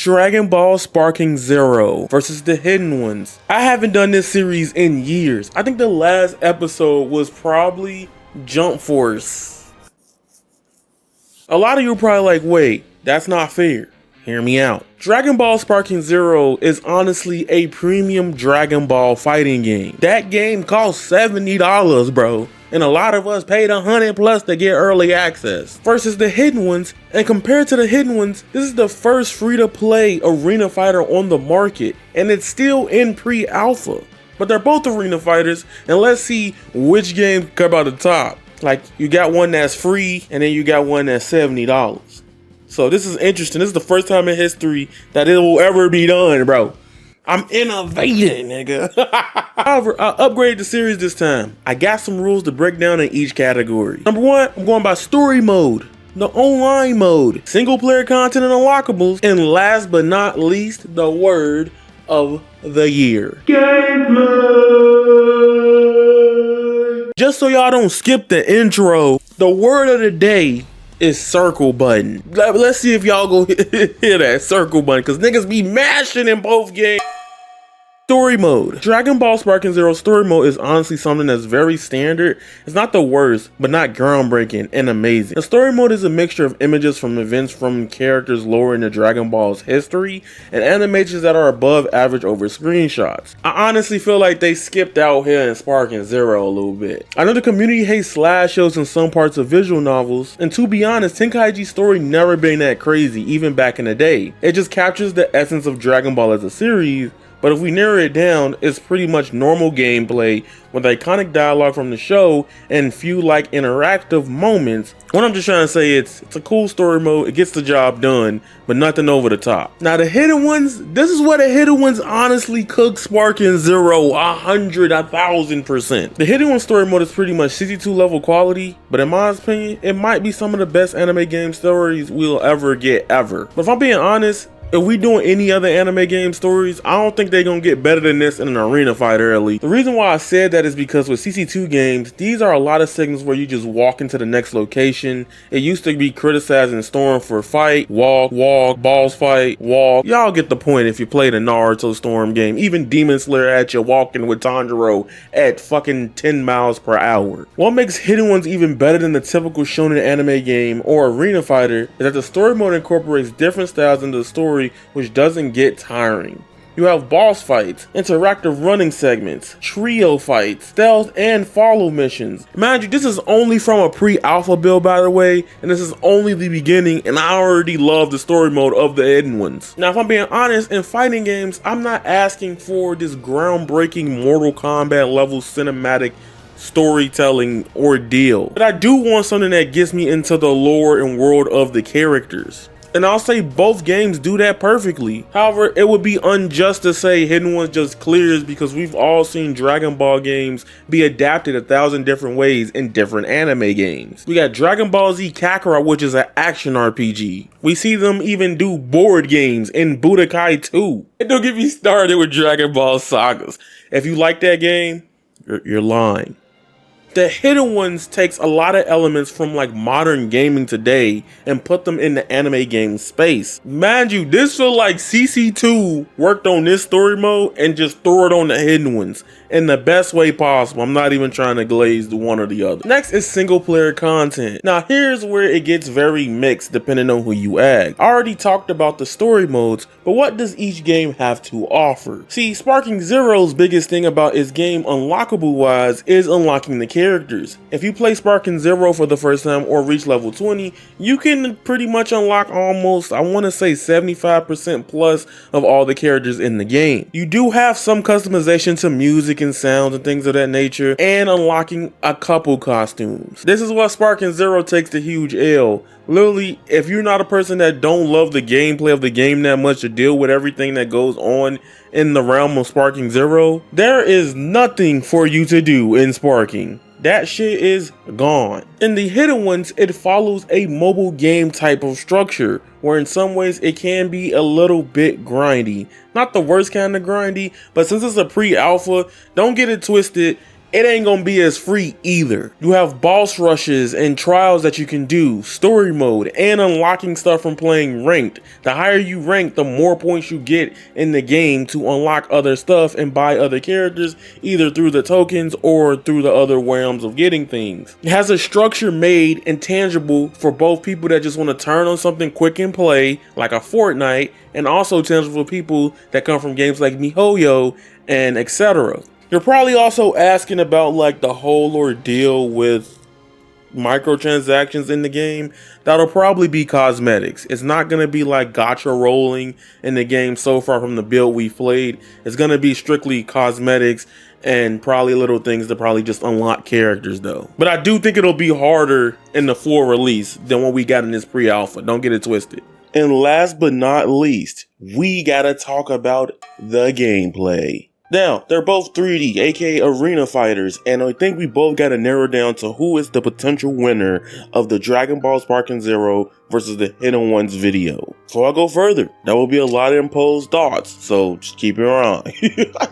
Dragon Ball Sparking Zero versus the Hidden Ones. I haven't done this series in years. I think the last episode was probably Jump Force. A lot of you are probably like, wait, that's not fair. Hear me out. Dragon Ball Sparking Zero is honestly a premium Dragon Ball fighting game. That game costs $70, bro. And a lot of us paid $100+ to get early access. Versus the Hidden Ones, and compared to the Hidden Ones, this is the first free-to-play arena fighter on the market. And it's still in pre-alpha. But they're both arena fighters, and let's see which game come out the top. Like, you got one that's free, and then you got one that's $70. So this is interesting. This is the first time in history that it will ever be done, bro. I'm innovating, nigga. However, I upgraded the series this time. I got some rules to break down in each category. Number one, I'm going by story mode, the online mode, single player content and unlockables, and last but not least, the word of the year. Gameplay! Just so y'all don't skip the intro, the word of the day is circle button. Let's see if y'all go hit that circle button, because niggas be mashing in both games. Story mode. Dragon Ball Sparking Zero story mode is honestly something that's very standard. It's not the worst, but not groundbreaking and amazing. The story mode is a mixture of images from events from characters lore in the Dragon Ball's history and animations that are above average over screenshots. I honestly feel like they skipped out here in Sparking Zero a little bit. I know the community hates slideshows in some parts of visual novels, and to be honest, Tenkaichi's story never been that crazy, even back in the day. It just captures the essence of Dragon Ball as a series. But if we narrow it down, it's pretty much normal gameplay with iconic dialogue from the show and few like interactive moments. What I'm just trying to say, it's a cool story mode, it gets the job done, but nothing over the top. Now the Hidden Ones, this is where the Hidden Ones honestly cook Sparking Zero 1,000%. The Hidden Ones story mode is pretty much 62 level quality, but in my opinion, it might be some of the best anime game stories we'll ever get ever. But if I'm being honest, if we doing any other anime game stories, I don't think they're gonna get better than this in an arena fight early. The reason why I said that is because with CC2 games, these are a lot of segments where you just walk into the next location. It used to be criticizing Storm for fight, walk, balls fight, walk. Y'all get the point if you played a Naruto Storm game. Even Demon Slayer had you walking with Tanjiro at fucking 10 miles per hour. What makes Hidden Ones even better than the typical shonen anime game or arena fighter is that the story mode incorporates different styles into the story, which doesn't get tiring. You have boss fights, interactive running segments, trio fights, stealth, and follow missions. Mind you, this is only from a pre-alpha build, by the way, and this is only the beginning, and I already love the story mode of the Hidden Ones. Now, if I'm being honest, in fighting games, I'm not asking for this groundbreaking Mortal Kombat level cinematic storytelling ordeal, but I do want something that gets me into the lore and world of the characters. And I'll say both games do that perfectly. However, it would be unjust to say Hidden Ones just clears because we've all seen Dragon Ball games be adapted 1,000 different ways in different anime games. We got Dragon Ball Z Kakarot, which is an action RPG. We see them even do board games in Budokai 2. And don't get me started with Dragon Ball Sagas. If you like that game, you're lying. The Hidden Ones takes a lot of elements from like modern gaming today and put them in the anime game space. Mind you, this feel like CC2 worked on this story mode and just threw it on the Hidden Ones in the best way possible. I'm not even trying to glaze the one or the other. Next is single player content. Now here's where it gets very mixed depending on who you ask. I already talked about the story modes, but what does each game have to offer? See, Sparking Zero's biggest thing about its game unlockable wise is unlocking the characters. If you play Sparking Zero for the first time or reach level 20, you can pretty much unlock almost, I want to say 75% plus of all the characters in the game. You do have some customization to music and sounds and things of that nature, and unlocking a couple costumes. This is what Sparking Zero takes the huge L. Literally, if you're not a person that don't love the gameplay of the game that much to deal with everything that goes on in the realm of Sparking Zero, there is nothing for you to do in Sparking. That shit is gone. In the Hidden Ones, it follows a mobile game type of structure, where in some ways it can be a little bit grindy. Not the worst kind of grindy, but since it's a pre-alpha, don't get it twisted. it ain't gonna be as free either. You have boss rushes and trials that you can do, story mode, and unlocking stuff from playing ranked. The higher you rank, the more points you get in the game to unlock other stuff and buy other characters, either through the tokens or through the other realms of getting things. It has a structure made and tangible for both people that just want to turn on something quick and play, like a Fortnite, and also tangible for people that come from games like MiHoYo and etc. You're probably also asking about like the whole ordeal with microtransactions in the game. That'll probably be cosmetics. It's not going to be like gacha rolling in the game so far from the build we played. It's going to be strictly cosmetics and probably little things to probably just unlock characters though. But I do think it'll be harder in the full release than what we got in this pre-alpha. Don't get it twisted. And last but not least, we gotta talk about the gameplay. Now, they're both 3D, aka arena fighters, and I think we both gotta narrow down to who is the potential winner of the Dragon Ball Sparking Zero versus the Hidden Ones video. Before I go further, there will be a lot of imposed thoughts, so just keep it around.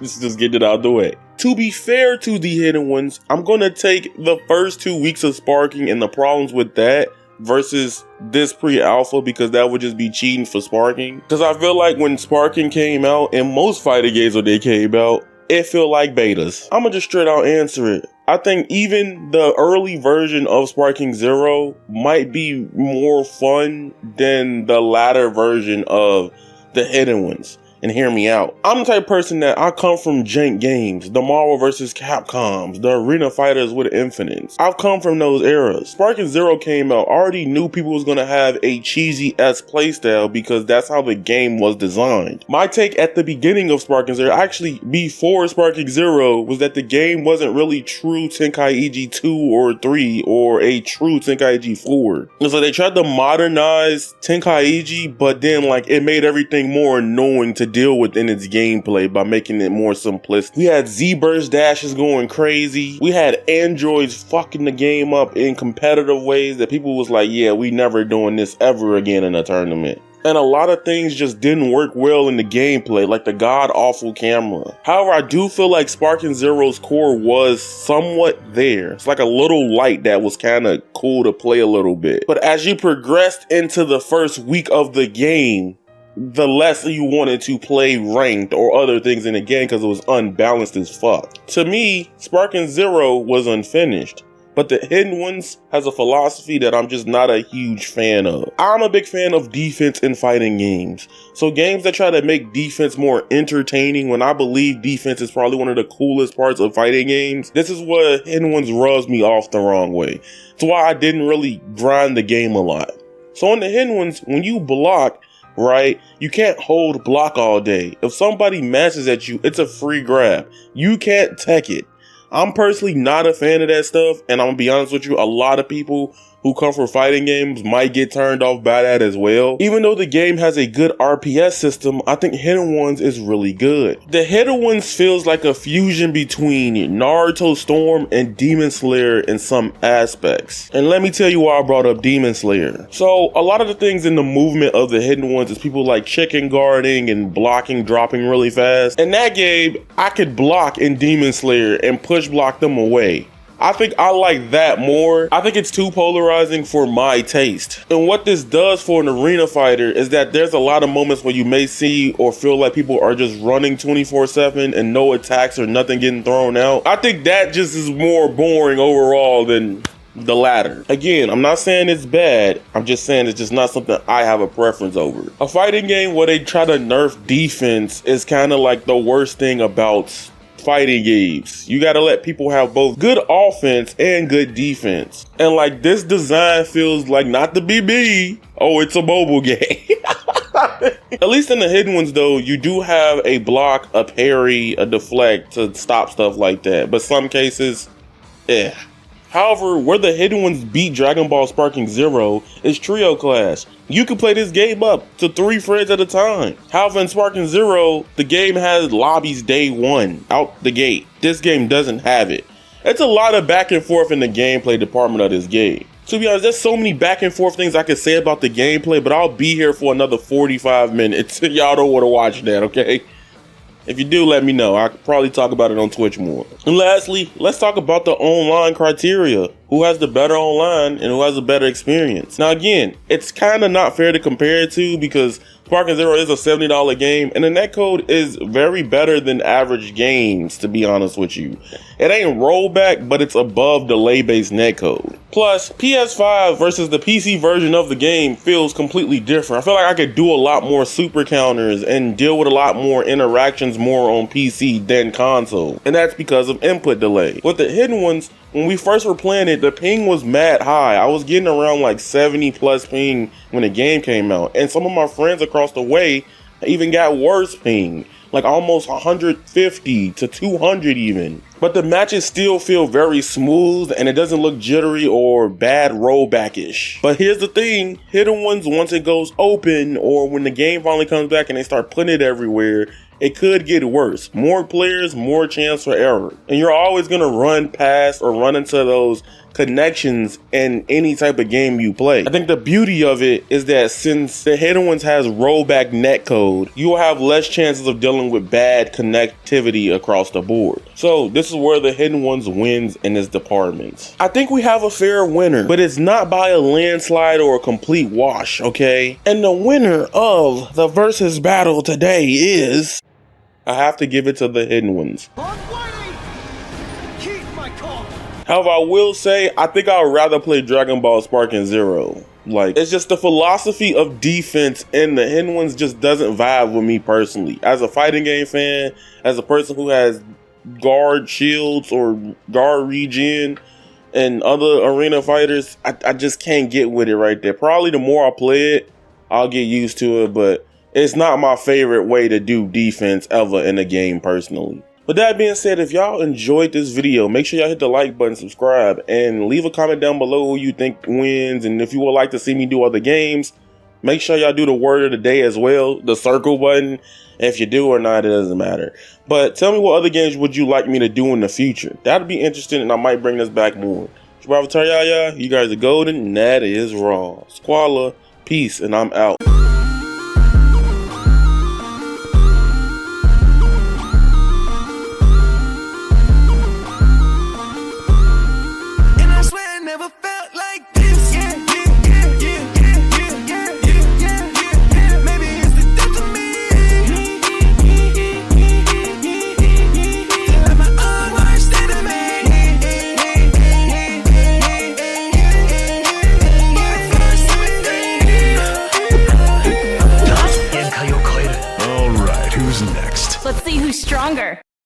just get it out of the way. To be fair to the Hidden Ones, I'm gonna take the first 2 weeks of Sparking and the problems with that versus this pre-alpha, because that would just be cheating for Sparking. Because I feel like when Sparking came out, and most fighting games when they came out, it felt like betas. I'm gonna just straight out answer it. I think even the early version of Sparking Zero might be more fun than the latter version of the Hidden Ones. And hear me out. I'm the type of person that I come from jank games, the Marvel vs. Capcoms, the Arena Fighters with Infinites. I've come from those eras. Sparking Zero came out, I already knew people was gonna have a cheesy-esque playstyle because that's how the game was designed. My take at the beginning of Sparking Zero, actually before Sparking Zero, was that the game wasn't really true Tenkaichi 2 or 3 or a true Tenkaichi 4. And so they tried to modernize Tenkaichi, but then like it made everything more annoying to deal with in its gameplay by making it more simplistic. We had Z-burst dashes going crazy. We had androids fucking the game up in competitive ways that people was like, yeah, we never doing this ever again in a tournament. And a lot of things just didn't work well in the gameplay, like the god-awful camera. However, I do feel like Sparking Zero's core was somewhat there. It's like a little light that was kind of cool to play a little bit. But as you progressed into the first week of the game, the less you wanted to play ranked or other things in the game because it was unbalanced as fuck. To me, Sparking Zero was unfinished, but the Hidden Ones has a philosophy that I'm just not a huge fan of. I'm a big fan of defense in fighting games. So games that try to make defense more entertaining when I believe defense is probably one of the coolest parts of fighting games, this is what Hidden Ones rubs me off the wrong way. It's why I didn't really grind the game a lot. So in the Hidden Ones, when you block, right, you can't hold block all day. If somebody mashes at you, it's a free grab. You can't tech it. I'm personally not a fan of that stuff, and I'm gonna be honest with you, a lot of people who come from fighting games might get turned off by that as well. Even though the game has a good RPS system, I think Hidden Ones is really good. The Hidden Ones feels like a fusion between Naruto Storm and Demon Slayer in some aspects. And let me tell you why I brought up Demon Slayer. So a lot of the things in the movement of the Hidden Ones is people like chicken guarding and blocking, dropping really fast. In that game, I could block in Demon Slayer and push block them away. I think I like that more. I think it's too polarizing for my taste. And what this does for an arena fighter is that there's a lot of moments where you may see or feel like people are just running 24/7 and no attacks or nothing getting thrown out. I think that just is more boring overall than the latter. Again, I'm not saying it's bad. I'm just saying it's just not something I have a preference over. A fighting game where they try to nerf defense is kind of like the worst thing about fighting games. You gotta let people have both good offense and good defense. And like this design feels like, not the BB, oh, it's a mobile game. At least in the Hidden Ones though, you do have a block, a parry, a deflect to stop stuff like that. But some cases, However, where the Hidden Ones beat Dragon Ball Sparking Zero is Trio Clash. You can play this game up to 3 friends at a time. However, in Sparking Zero, the game has lobbies day one, out the gate. This game doesn't have it. It's a lot of back and forth in the gameplay department of this game. To be honest, there's so many back and forth things I could say about the gameplay, but I'll be here for another 45 minutes. Y'all don't want to watch that, okay? If you do, let me know. I could probably talk about it on Twitch more. And lastly, let's talk about the online criteria. Who has the better online and who has a better experience? Now again, it's kind of not fair to compare it to because Sparking Zero is a $70 game and the netcode is very better than average games, to be honest with you. It ain't rollback, but it's above delay-based netcode. Plus, PS5 versus the PC version of the game feels completely different. I feel like I could do a lot more super counters and deal with a lot more interactions more on PC than console. And that's because of input delay. With the hidden ones, when we first were playing it, the ping was mad high. I was getting around like 70 plus ping when the game came out. And some of my friends across the way even got worse ping, like almost 150 to 200 even. But the matches still feel very smooth and it doesn't look jittery or bad rollback-ish. But here's the thing, hidden ones, once it goes open or when the game finally comes back and they start putting it everywhere, it could get worse. More players, more chance for error. And you're always gonna run past or run into those connections in any type of game you play. I think the beauty of it is that since the hidden ones has rollback netcode, you will have less chances of dealing with bad connectivity across the board. So this is where the hidden ones wins in this department. I think we have a fair winner, but it's not by a landslide or a complete wash, okay? And the winner of the versus battle today is... I have to give it to the hidden ones. However, I will say, I think I would rather play Dragon Ball Sparking Zero. Like, it's just the philosophy of defense and the hidden ones just doesn't vibe with me personally. As a fighting game fan, as a person who has guard shields or guard regen and other arena fighters, I just can't get with it right there. Probably the more I play it, I'll get used to it, but it's not my favorite way to do defense ever in a game personally. With that being said, if y'all enjoyed this video, make sure y'all hit the like button, subscribe, and leave a comment down below who you think wins. And if you would like to see me do other games, make sure y'all do the word of the day as well, the circle button. If you do or not, it doesn't matter. But tell me what other games would you like me to do in the future. That'd be interesting and I might bring this back more. It's your Avataryaya, you guys are golden and that is raw. Squala, peace, and I'm out.